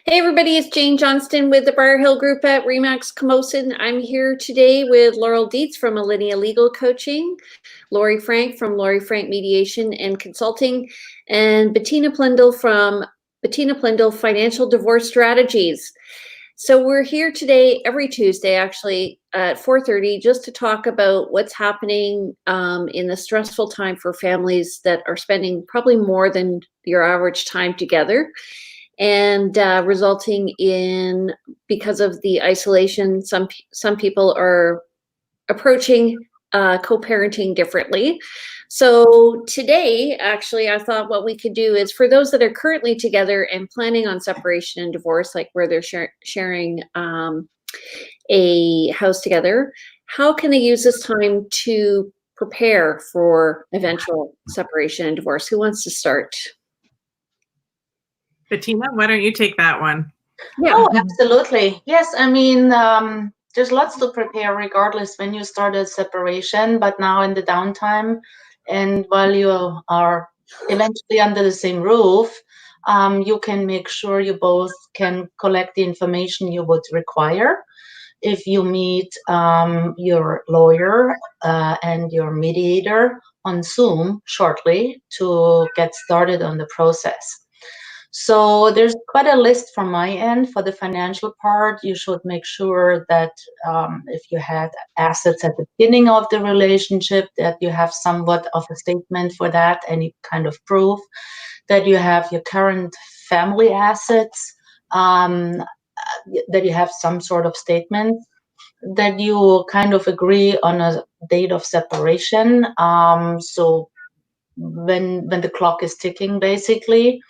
Hey everybody, it's Jane Johnston with the Briar Hill Group at Remax Camosun. I'm here today with Laurel Dietz from Alinea Legal Coaching, Lori Frank from Lori Frank Mediation and Consulting, and Bettina Plendl from Bettina Plendl Financial Divorce Strategies. So we're here today, every Tuesday actually, at 4:30, just to talk about what's happening in the stressful time for families that are spending probably more than your average time together. And resulting in, because of the isolation, some people are approaching co-parenting differently. So today, actually, I thought what we could do is, for those that are currently together and planning on separation and divorce, like where they're sharing a house together, how can they use this time to prepare for eventual separation and divorce? Who wants to start? Bettina, why don't you take that one? Yeah. Oh, absolutely. Yes, I mean, there's lots to prepare regardless when you started separation, but now in the downtime and while you are eventually under the same roof, you can make sure you both can collect the information you would require. If you meet your lawyer and your mediator on Zoom shortly to get started on the process. So there's quite a list from my end for the financial part. You should make sure that if you had assets at the beginning of the relationship, that you have somewhat of a statement for that, any kind of proof, that you have your current family assets, that you have some sort of statement, that you kind of agree on a date of separation. So when the clock is ticking, basically.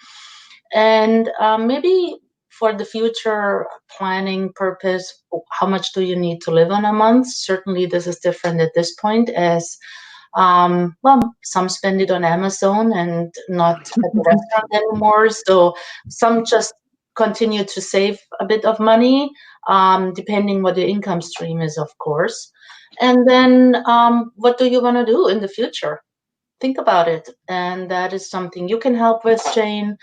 And maybe for the future planning purpose, how much do you need to live on a month? Certainly this is different at this point, as well, some spend it on Amazon and not at the restaurant anymore. So some just continue to save a bit of money, depending what your income stream is, of course. And then what do you want to do in the future? Think about it. And that is something you can help with, Jane.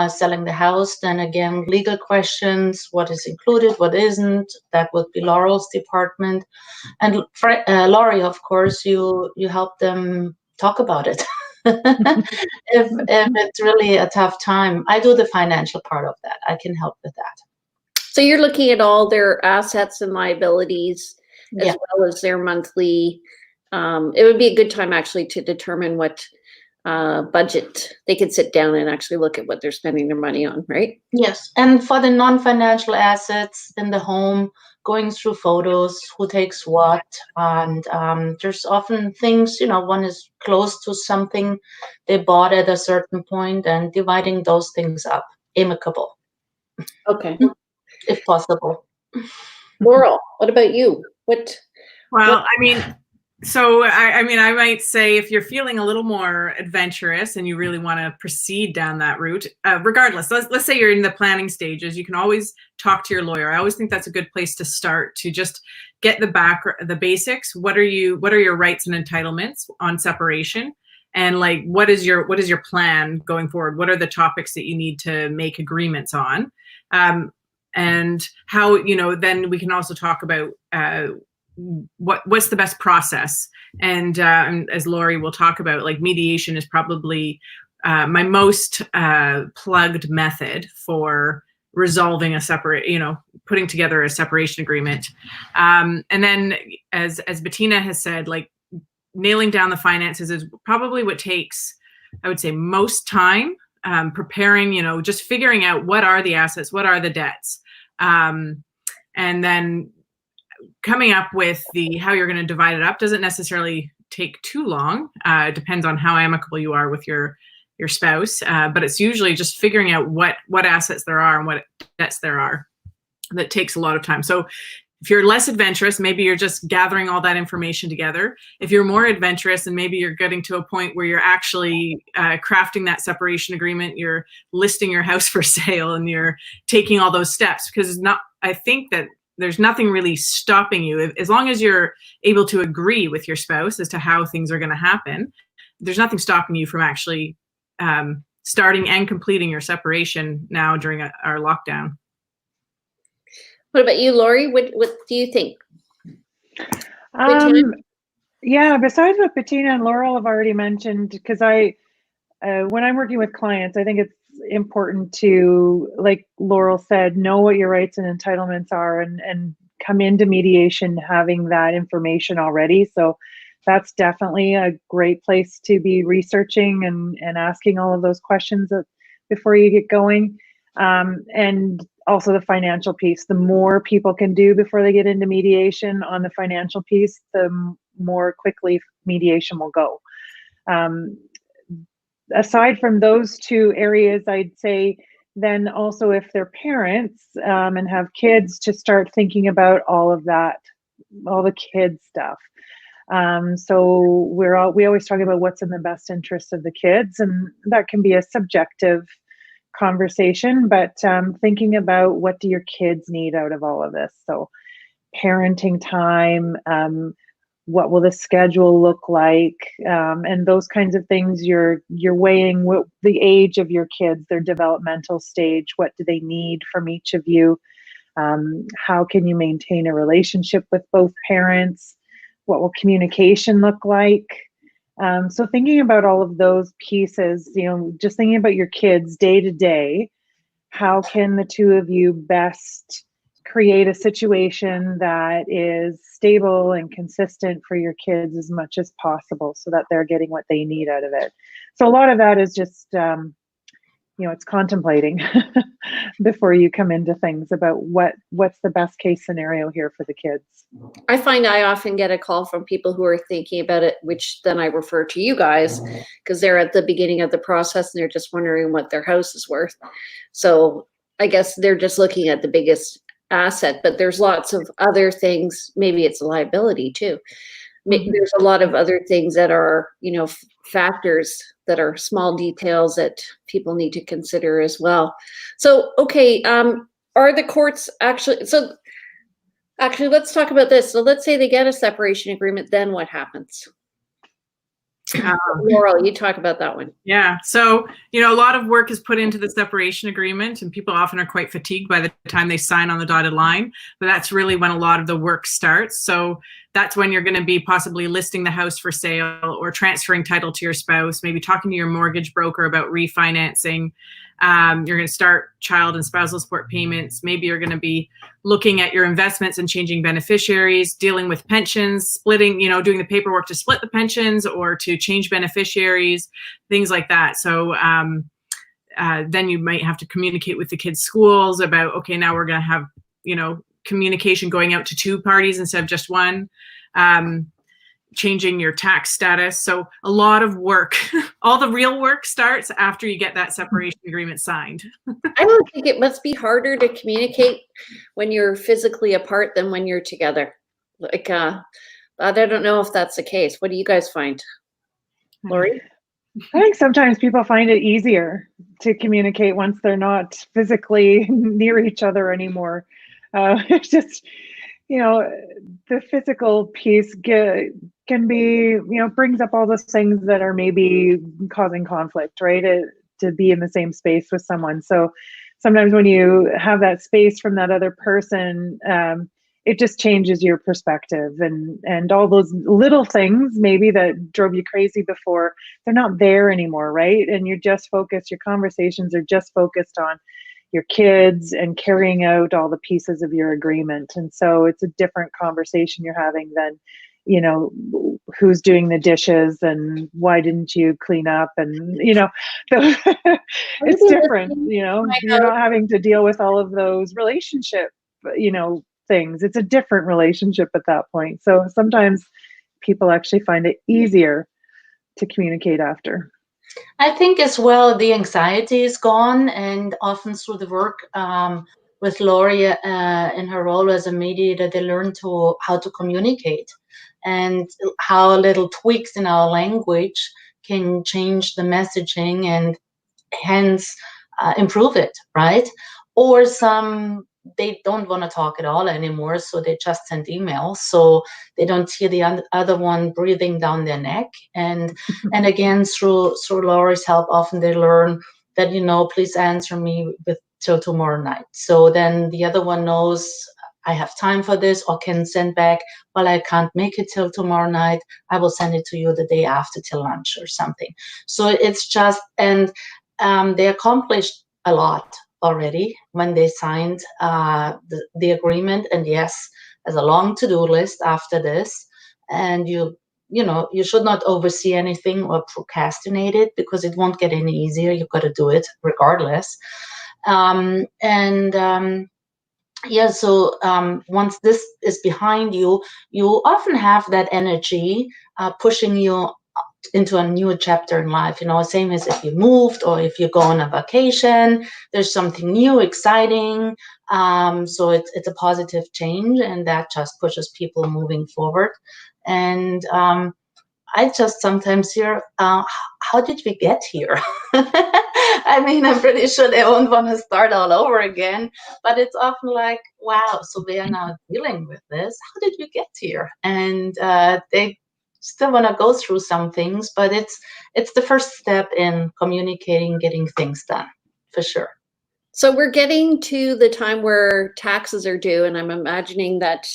Selling the house, then again, legal questions, what is included, what isn't, that would be Laurel's department. And Laurie, of course, you help them talk about it. if it's really a tough time, I do the financial part of that. I can help with that. So you're looking at all their assets and liabilities, as well as their monthly. It would be a good time actually to determine what budget they could sit down and actually look at what they're spending their money on, right? Yes. And for the non-financial assets in the home, going through photos, who takes what, and there's often things, one is close to something they bought at a certain point, and dividing those things up, amicable. Okay. If possible. Laurel, what about you? So I might say, if you're feeling a little more adventurous and you really want to proceed down that route, regardless, let's say you're in the planning stages, you can always talk to your lawyer. I always think that's a good place to start, to just get the basics. What are your rights and entitlements on separation? And like, what is your plan going forward? What are the topics that you need to make agreements on? And how, then we can also talk about what's the best process. And as Lori will talk about, like, mediation is probably my most plugged method for resolving putting together a separation agreement. And then as Bettina has said, like, nailing down the finances is probably what takes, I would say, most time. Preparing, just figuring out what are the assets, what are the debts, and then coming up with how you're going to divide it up doesn't necessarily take too long. It depends on how amicable you are with your spouse, but it's usually just figuring out what assets there are and what debts there are. That takes a lot of time. So if you're less adventurous, maybe you're just gathering all that information together. If you're more adventurous and maybe you're getting to a point where you're actually crafting that separation agreement, you're listing your house for sale and you're taking all those steps, because I think that there's nothing really stopping you. As long as you're able to agree with your spouse as to how things are going to happen, there's nothing stopping you from actually starting and completing your separation now during our lockdown. What about you, Lori? What do you think? Yeah, besides what Bettina and Laurel have already mentioned, because when I'm working with clients, I think it's important to, like Laurel said, know what your rights and entitlements are, and come into mediation having that information already. So that's definitely a great place to be researching and asking all of those questions before you get going. And also the financial piece. The more people can do before they get into mediation on the financial piece, the more quickly mediation will go. Aside from those two areas, I'd say then also if they're parents and have kids, to start thinking about all of that, all the kids stuff. So we always talk about what's in the best interest of the kids, and that can be a subjective conversation, but thinking about what do your kids need out of all of this. So parenting time, what will the schedule look like, and those kinds of things. You're weighing the age of your kids, their developmental stage, what do they need from each of you, how can you maintain a relationship with both parents, what will communication look like. So thinking about all of those pieces, just thinking about your kids day to day, how can the two of you best create a situation that is stable and consistent for your kids as much as possible so that they're getting what they need out of it. So a lot of that is just, it's contemplating before you come into things about what's the best case scenario here for the kids. I find I often get a call from people who are thinking about it, which then I refer to you guys because they're at the beginning of the process and they're just wondering what their house is worth. So I guess they're just looking at the biggest asset, but there's lots of other things. Maybe it's a liability too. There's a lot of other things that are, factors that are small details that people need to consider as well. So, okay, are the courts actually, let's talk about this. So let's say they get a separation agreement, then what happens? Laurel, you talk about that one. Yeah. So, a lot of work is put into the separation agreement, and people often are quite fatigued by the time they sign on the dotted line. But that's really when a lot of the work starts. So that's when you're going to be possibly listing the house for sale or transferring title to your spouse, maybe talking to your mortgage broker about refinancing. You're going to start child and spousal support payments. Maybe you're going to be looking at your investments and changing beneficiaries, dealing with pensions, splitting, doing the paperwork to split the pensions or to change beneficiaries, things like that. So then you might have to communicate with the kids' schools about, okay, now we're going to have, communication going out to two parties instead of just one. Changing your tax status. So a lot of work, all the real work starts after you get that separation agreement signed. I would think it must be harder to communicate when you're physically apart than when you're together. Like, I don't know if that's the case. What do you guys find? Lori? I think sometimes people find it easier to communicate once they're not physically near each other anymore. It's just, the physical piece can be, brings up all those things that are maybe causing conflict, right? To be in the same space with someone. So sometimes when you have that space from that other person, it just changes your perspective, and all those little things maybe that drove you crazy before, they're not there anymore, right? And you're just focused, your conversations are just focused on your kids and carrying out all the pieces of your agreement. And so it's a different conversation you're having than, who's doing the dishes and why didn't you clean up, and, it's different, you're not having to deal with all of those relationship, things. It's a different relationship at that point. So sometimes people actually find it easier to communicate after. I think as well, the anxiety is gone, and often through the work with Lori in her role as a mediator, they learn how to communicate and how little tweaks in our language can change the messaging and hence improve it, right? Or they don't want to talk at all anymore, so they just send emails, so they don't hear the other one breathing down their neck. And again, through Laurie's help, often they learn that, please answer me till tomorrow night. So then the other one knows I have time for this, or can send back, well, I can't make it till tomorrow night. I will send it to you the day after till lunch or something. So it's just, and they accomplished a lot already when they signed the agreement. And yes, there's a long to-do list after this. And you should not oversee anything or procrastinate it, because it won't get any easier. You've got to do it regardless. So once this is behind you, you often have that energy pushing you into a new chapter in life. Same as if you moved or if you go on a vacation, there's something new, exciting. So it's a positive change, and that just pushes people moving forward. And I just sometimes hear, how did we get here? I mean, I'm pretty sure they won't want to start all over again, but it's often like, wow, so we are now dealing with this. How did we get here? And they still want to go through some things, but it's the first step in communicating, getting things done, for sure. So we're getting to the time where taxes are due, and I'm imagining that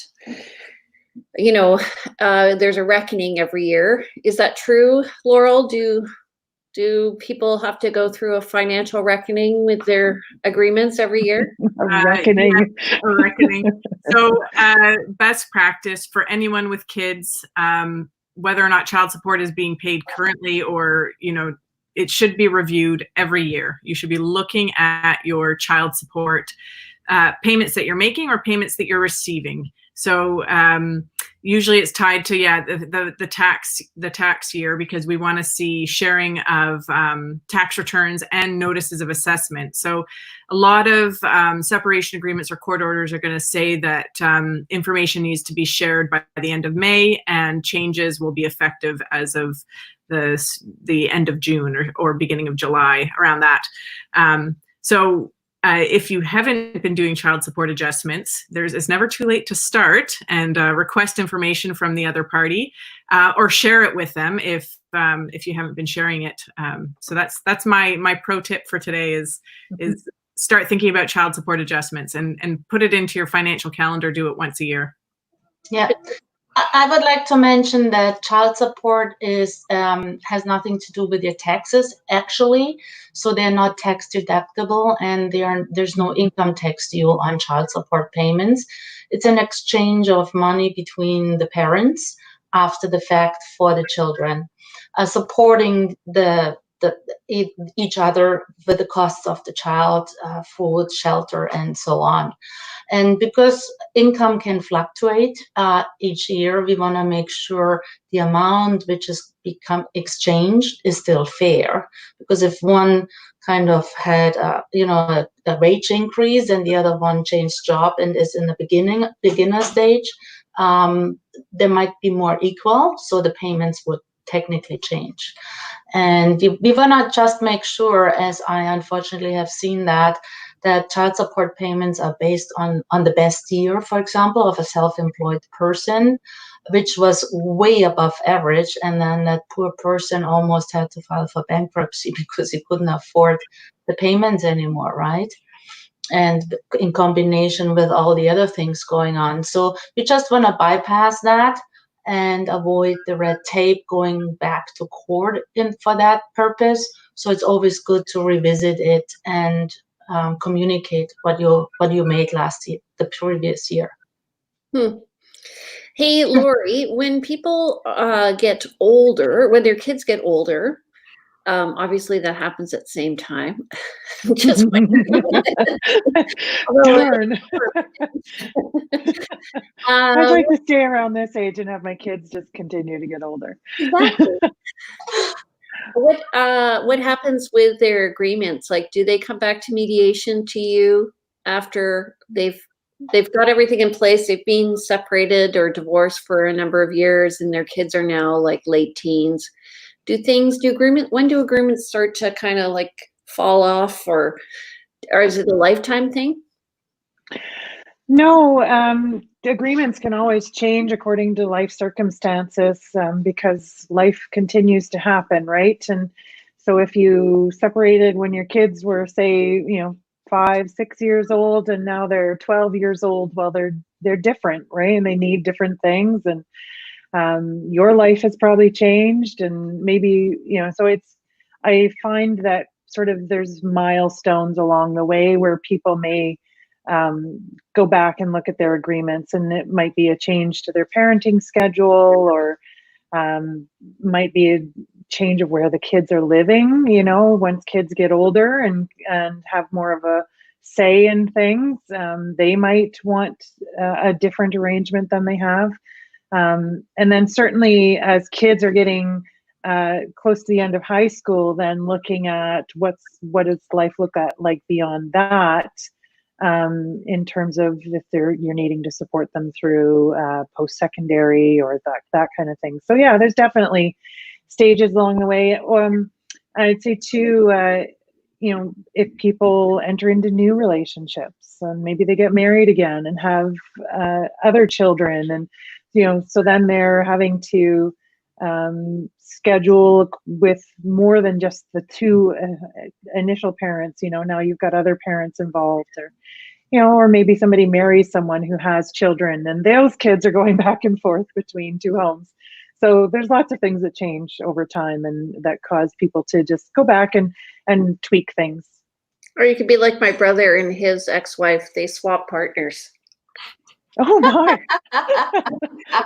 there's a reckoning every year. Is that true, Laurel? Do people have to go through a financial reckoning with their agreements every year? A reckoning. Yeah, a reckoning. So best practice for anyone with kids, whether or not child support is being paid currently, or, it should be reviewed every year. You should be looking at your child support payments that you're making or payments that you're receiving. So usually it's tied to the tax year, because we want to see sharing of tax returns and notices of assessment. So a lot of separation agreements or court orders are going to say that information needs to be shared by the end of May, and changes will be effective as of the end of June or beginning of July, around that. If you haven't been doing child support adjustments, it's never too late to start and request information from the other party, or share it with them if you haven't been sharing it. So that's my pro tip for today is start thinking about child support adjustments and put it into your financial calendar. Do it once a year. Yeah. I would like to mention that child support has nothing to do with your taxes, actually. So they're not tax deductible, and there's no income tax due on child support payments. It's an exchange of money between the parents after the fact for the children, supporting each other with the costs of the child, food, shelter, and so on. And because income can fluctuate each year, we want to make sure the amount which is become exchanged is still fair. Because if one kind of had a wage increase and the other one changed job and is in the beginner stage, there might be more equal, so the payments would technically change. And we want to just make sure, as I unfortunately have seen that child support payments are based on the best year, for example, of a self-employed person, which was way above average. And then that poor person almost had to file for bankruptcy because he couldn't afford the payments anymore, right? And in combination with all the other things going on. So we just want to bypass that and avoid the red tape going back to court for that purpose. So it's always good to revisit it and communicate what you made last year, the previous year. Hey, Lori, when people get older, when their kids get older, obviously that happens at the same time. Just Darn. I'd like to stay around this age and have my kids just continue to get older. Exactly. What happens with their agreements? Like, do they come back to mediation to you after they've got everything in place? They've been separated or divorced for a number of years, and their kids are now like late teens. When do agreements start to kind of like fall off, or is it a lifetime thing? No, agreements can always change according to life circumstances, because life continues to happen, right? And So if you separated when your kids were, say, 5, 6 years old, and now they're 12 years old, well, they're different, right? And they need different things, and your life has probably changed, and maybe, so I find that sort of there's milestones along the way where people may go back and look at their agreements, and it might be a change to their parenting schedule, or might be a change of where the kids are living, once kids get older and have more of a say in things, they might want a different arrangement than they have. And then certainly as kids are getting close to the end of high school, then looking at what does life look like beyond that, in terms of if you're needing to support them through post-secondary or that kind of thing. So yeah, there's definitely stages along the way. I'd say too, if people enter into new relationships, and maybe they get married again and have other children, and so then they're having to schedule with more than just the two initial parents. Now you've got other parents involved, or maybe somebody marries someone who has children, and those kids are going back and forth between two homes. So there's lots of things that change over time, and that cause people to just go back and tweak things. Or you could be like my brother and his ex-wife. They swap partners. Oh my.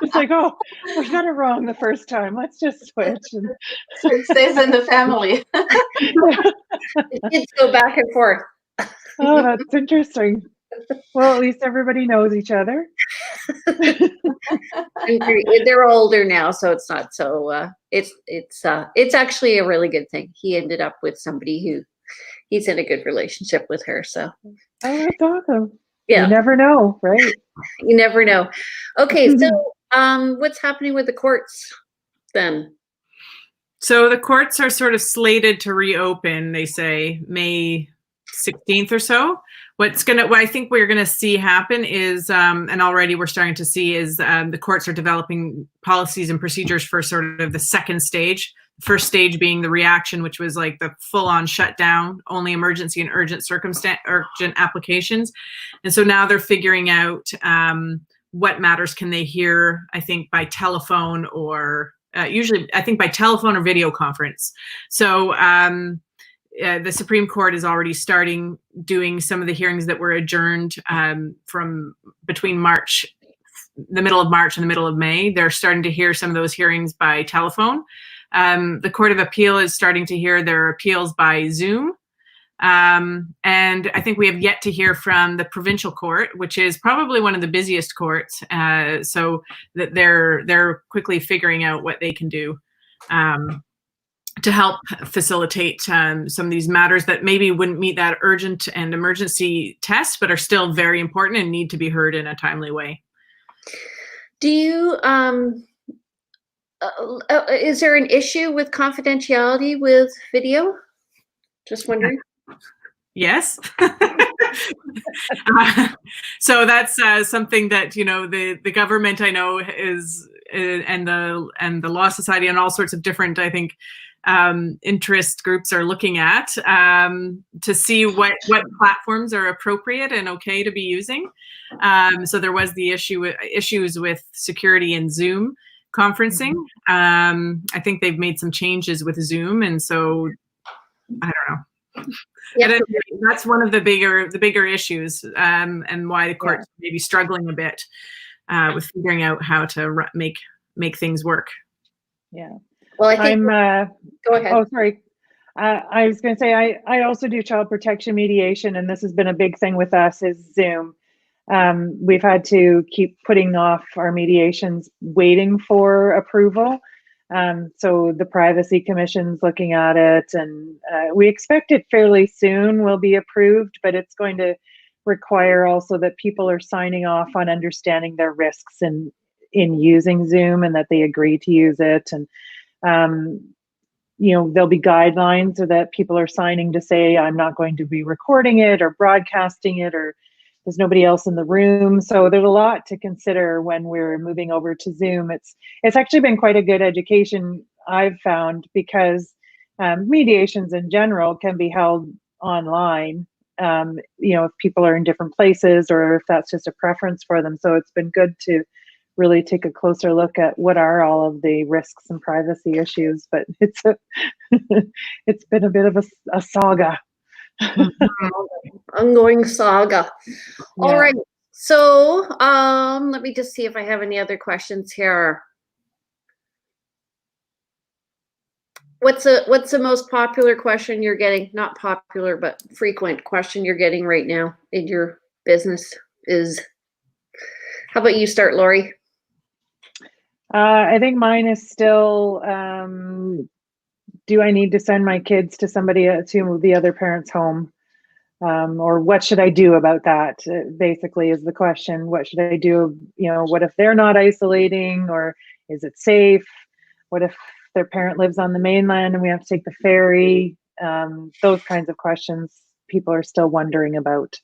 It's like, oh, we got it wrong the first time. Let's just switch. So it stays in the family. The kids go back and forth. Oh, that's interesting. Well, at least everybody knows each other. They're older now, so it's not so. It's actually a really good thing. He ended up with somebody who he's in a good relationship with her. So. Oh, that's awesome. Yeah. You never know, right? You never know. Okay, so what's happening with the courts then? So the courts are sort of slated to reopen, they say, May 16th or so. What I think we're going to see happen is, and already we're starting to see, is the courts are developing policies and procedures for sort of the second stage. First stage being the reaction, which was like the full-on shutdown, only emergency and urgent applications. And so now they're figuring out what matters can they hear, I think, by telephone or usually, I think, by telephone or video conference. So the Supreme Court is already starting doing some of the hearings that were adjourned from between the middle of March and the middle of May. They're starting to hear some of those hearings by telephone. The Court of Appeal is starting to hear their appeals by Zoom. And I think we have yet to hear from the provincial court, which is probably one of the busiest courts. So that they're quickly figuring out what they can do to help facilitate some of these matters that maybe wouldn't meet that urgent and emergency test, but are still very important and need to be heard in a timely way. Do you, is there an issue with confidentiality with video? Just wondering. Yes. So that's something that, the government, I know, is and the Law Society and all sorts of different, I think, interest groups are looking at to see what platforms are appropriate and okay to be using. So there was the issues with security in Zoom conferencing. I think they've made some changes with Zoom, and so I don't know. Yep. That's one of the bigger issues, and why the court's maybe struggling a bit with figuring out how to make things work. Yeah. Well, I think. Go ahead. Oh, sorry. I was going to say I also do child protection mediation, and this has been a big thing with us is Zoom. We've had to keep putting off our mediations, waiting for approval. So the Privacy Commission's looking at it, and we expect it fairly soon will be approved, but it's going to require also that people are signing off on understanding their risks in using Zoom, and that they agree to use it. And there'll be guidelines so that people are signing to say, I'm not going to be recording it or broadcasting it, or there's nobody else in the room. So there's a lot to consider when we're moving over to Zoom. It's actually been quite a good education, I've found, because Mediations in general can be held online, if people are in different places or if that's just a preference for them. So it's been good to really take a closer look at what are all of the risks and privacy issues, but it's been a bit of a saga. Ongoing saga. All Yeah. right. So let me just see if I have any other questions here. What's the most popular question you're getting? Not popular, but frequent question you're getting right now in your business is, how about you start, Lori? I think mine is still, do I need to send my kids to to the other parent's home? Or what should I do about that? Basically is the question. What should I do? What if they're not isolating, or is it safe? What if their parent lives on the mainland and we have to take the ferry? Those kinds of questions people are still wondering about.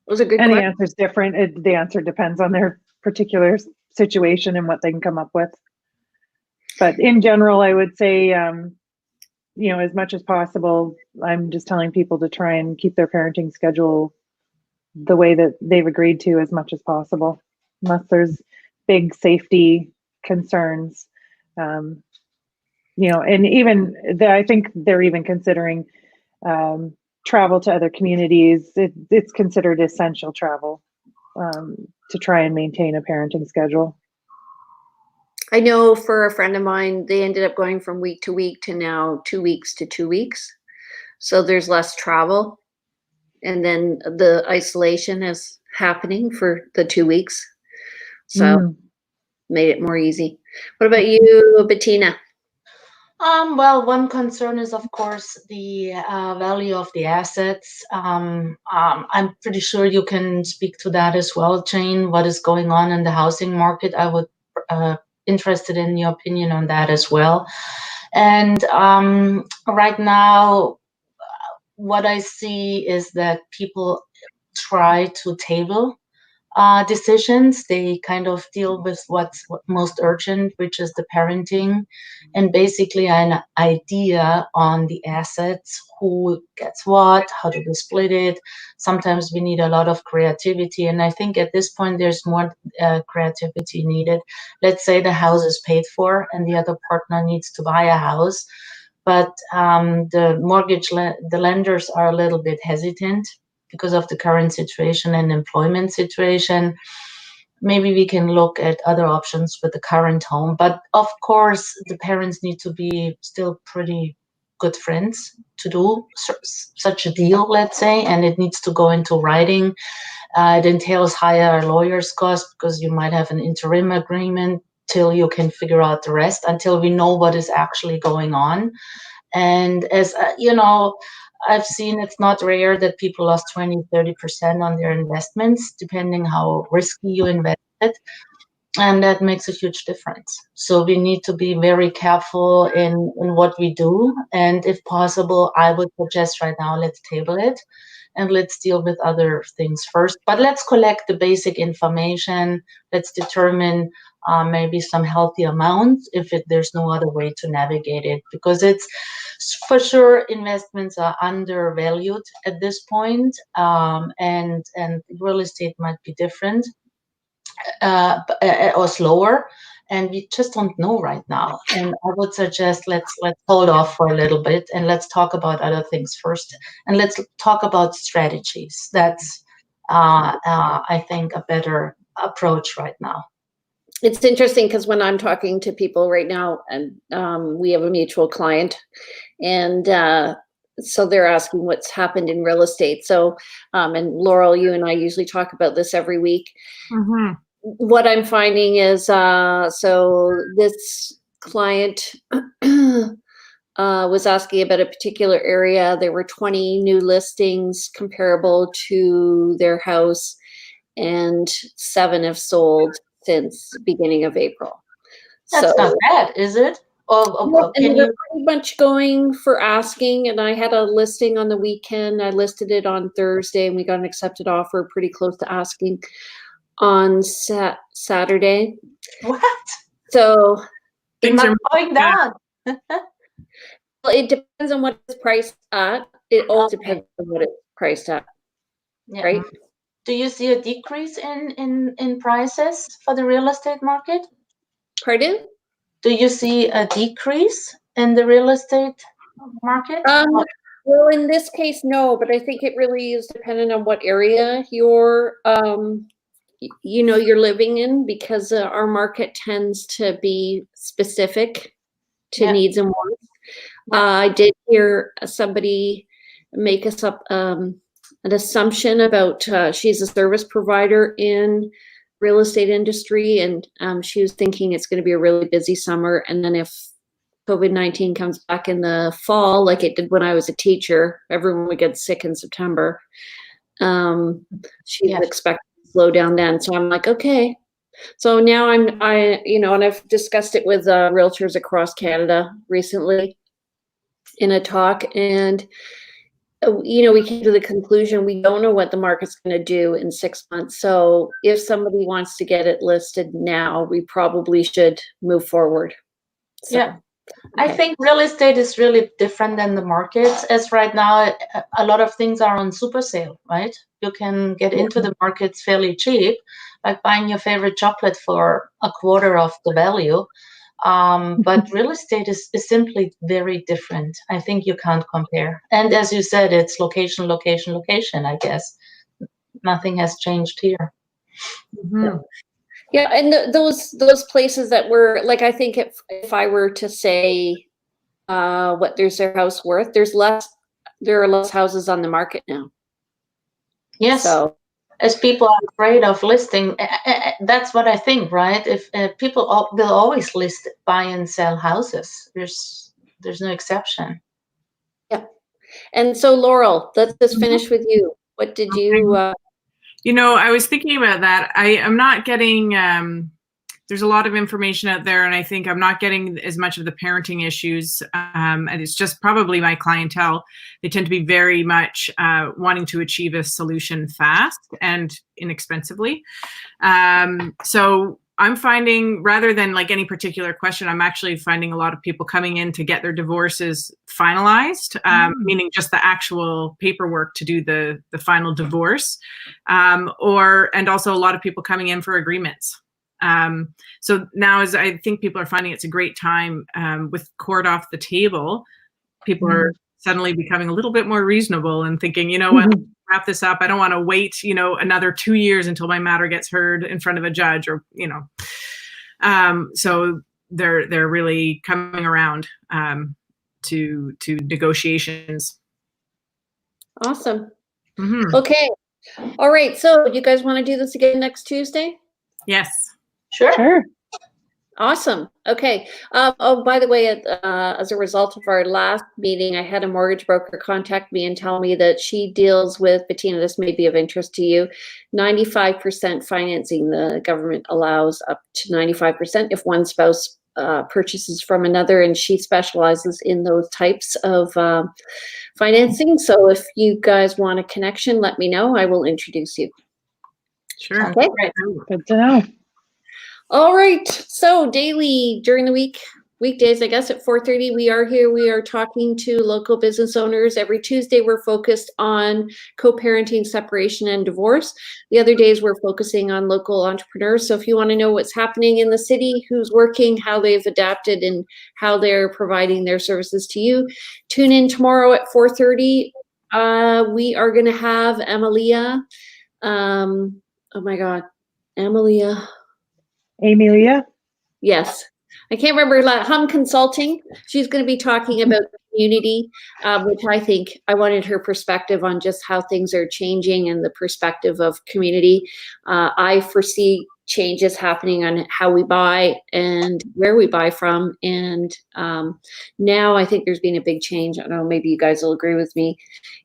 Those are good And the questions. answer is different. The answer depends on their particular situation and what they can come up with. But in general, I would say, as much as possible, I'm just telling people to try and keep their parenting schedule the way that they've agreed to as much as possible, unless there's big safety concerns. And even I think they're even considering travel to other communities. It's considered essential travel to try and maintain a parenting schedule. I know for a friend of mine, they ended up going from week to week to now 2 weeks to 2 weeks. So there's less travel. And then the isolation is happening for the 2 weeks. So made it more easy. What about you, Bettina? Well, one concern is, of course, the value of the assets. I'm pretty sure you can speak to that as well, Jane. What is going on in the housing market? I would interested in your opinion on that as well. And right now, what I see is that people try to table decisions. They kind of deal with what's most urgent, which is the parenting, and basically an idea on the assets, who gets what, how do we split it. Sometimes we need a lot of creativity, and I think at this point there's more creativity needed. Let's say the house is paid for and the other partner needs to buy a house, but the lenders are a little bit hesitant because of the current situation and employment situation. Maybe we can look at other options with the current home. But of course, the parents need to be still pretty good friends to do such a deal, let's say, and it needs to go into writing. It entails higher lawyer's costs because you might have an interim agreement till you can figure out the rest, until we know what is actually going on. And as I've seen, it's not rare that people lost 20-30% on their investments, depending how risky you invested. And that makes a huge difference. So we need to be very careful in what we do. And if possible, I would suggest right now, let's table it and let's deal with other things first. But let's collect the basic information. Let's determine maybe some healthy amount if there's no other way to navigate it, because it's for sure investments are undervalued at this point, and real estate might be different or slower, and we just don't know right now. And I would suggest let's hold off for a little bit and let's talk about other things first, and let's talk about strategies. That's I think a better approach right now. It's interesting because when I'm talking to people right now, and we have a mutual client, and so they're asking what's happened in real estate. So, and Laurel, you and I usually talk about this every week. Mm-hmm. What I'm finding is, so this client was asking about a particular area. There were 20 new listings comparable to their house, and 7 have sold since beginning of April. That's not bad, is it? And they're pretty much going for asking, and I had a listing on the weekend. I listed it on Thursday and we got an accepted offer pretty close to asking on Saturday. What? So Things not are going down. Well, it depends on what it's priced at. It all Okay. depends on what it's priced at, Yeah. right? Do you see a decrease in prices for the real estate market? Pardon? Do you see a decrease in the real estate market? Well, in this case, no, but I think it really is dependent on what area you're living in, because our market tends to be specific to Yeah. needs and wants. Yeah. I did hear somebody make us up an assumption about she's a service provider in real estate industry, and she was thinking it's going to be a really busy summer, and then if COVID-19 comes back in the fall, like it did when I was a teacher, everyone would get sick in September. She's Yeah. expecting to slow down then. So I'm like, okay. So now and I've discussed it with realtors across Canada recently in a talk, and we came to the conclusion we don't know what the market's going to do in 6 months. So if somebody wants to get it listed now, we probably should move forward. So, Yeah. I okay. think real estate is really different than the markets, as right now a lot of things are on super sale, right? You can get into the markets fairly cheap, like buying your favorite chocolate for a quarter of the value. But real estate is simply very different. I think you can't compare. And as you said, it's location, location, location, I guess. Nothing has changed here. Mhm. Yeah, and those places that were like, I think if I were to say what there's their house worth, there are less houses on the market now. Yes. So As people are afraid of listing, that's what I think, right? If people will always list, buy and sell houses, there's no exception. yeah, and so Laurel, let's just finish with you. What did you? I was thinking about that. I'm not getting, there's a lot of information out there, and I think I'm not getting as much of the parenting issues. And it's just probably my clientele. They tend to be very much wanting to achieve a solution fast and inexpensively. So I'm finding, rather than like any particular question, I'm actually finding a lot of people coming in to get their divorces finalized, meaning just the actual paperwork to do the final divorce, and also a lot of people coming in for agreements. So now, as I think people are finding it's a great time with court off the table, people are suddenly becoming a little bit more reasonable and thinking, you know what, wrap this up. I don't want to wait, another 2 years until my matter gets heard in front of a judge, or, so they're really coming around to negotiations. Awesome. Mm-hmm. Okay. All right. So you guys want to do this again next Tuesday? Yes. Sure. Awesome. Okay. Oh, by the way, as a result of our last meeting, I had a mortgage broker contact me and tell me that she deals with, Bettina, this may be of interest to you, 95% financing. The government allows up to 95% if one spouse purchases from another, and she specializes in those types of financing. So if you guys want a connection, let me know. I will introduce you. Sure. Okay. Good to know. All right. So daily during the week, weekdays, I guess at 4:30, we are here. We are talking to local business owners. Every Tuesday, we're focused on co-parenting, separation, and divorce. The other days, we're focusing on local entrepreneurs. So if you want to know what's happening in the city, who's working, how they've adapted, and how they're providing their services to you, tune in tomorrow at 4:30. We are going to have Amelia. Oh my God, Amelia? Yes. I can't remember, Hum Consulting. She's going to be talking about community, which I think I wanted her perspective on just how things are changing and the perspective of community. I foresee changes happening on how we buy and where we buy from. And now I think there's been a big change. I don't know, maybe you guys will agree with me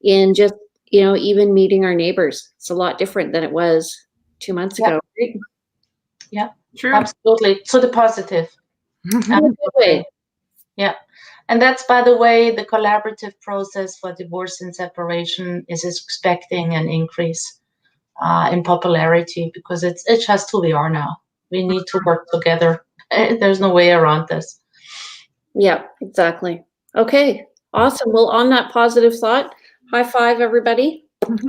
in just, even meeting our neighbors. It's a lot different than it was 2 months ago. Right? Yeah. True. Absolutely. To the positive. Absolutely. Yeah. And that's, by the way, the collaborative process for divorce and separation is expecting an increase in popularity, because it's just who we are now. We need to work together. There's no way around this. Yeah, exactly. Okay, awesome. Well, on that positive thought, high five, everybody. Thank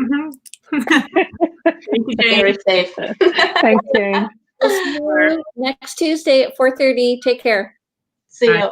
you, Jane. Very safe. Thanks, Jane. We'll see you next Tuesday at 4:30. Take care. See Bye. you.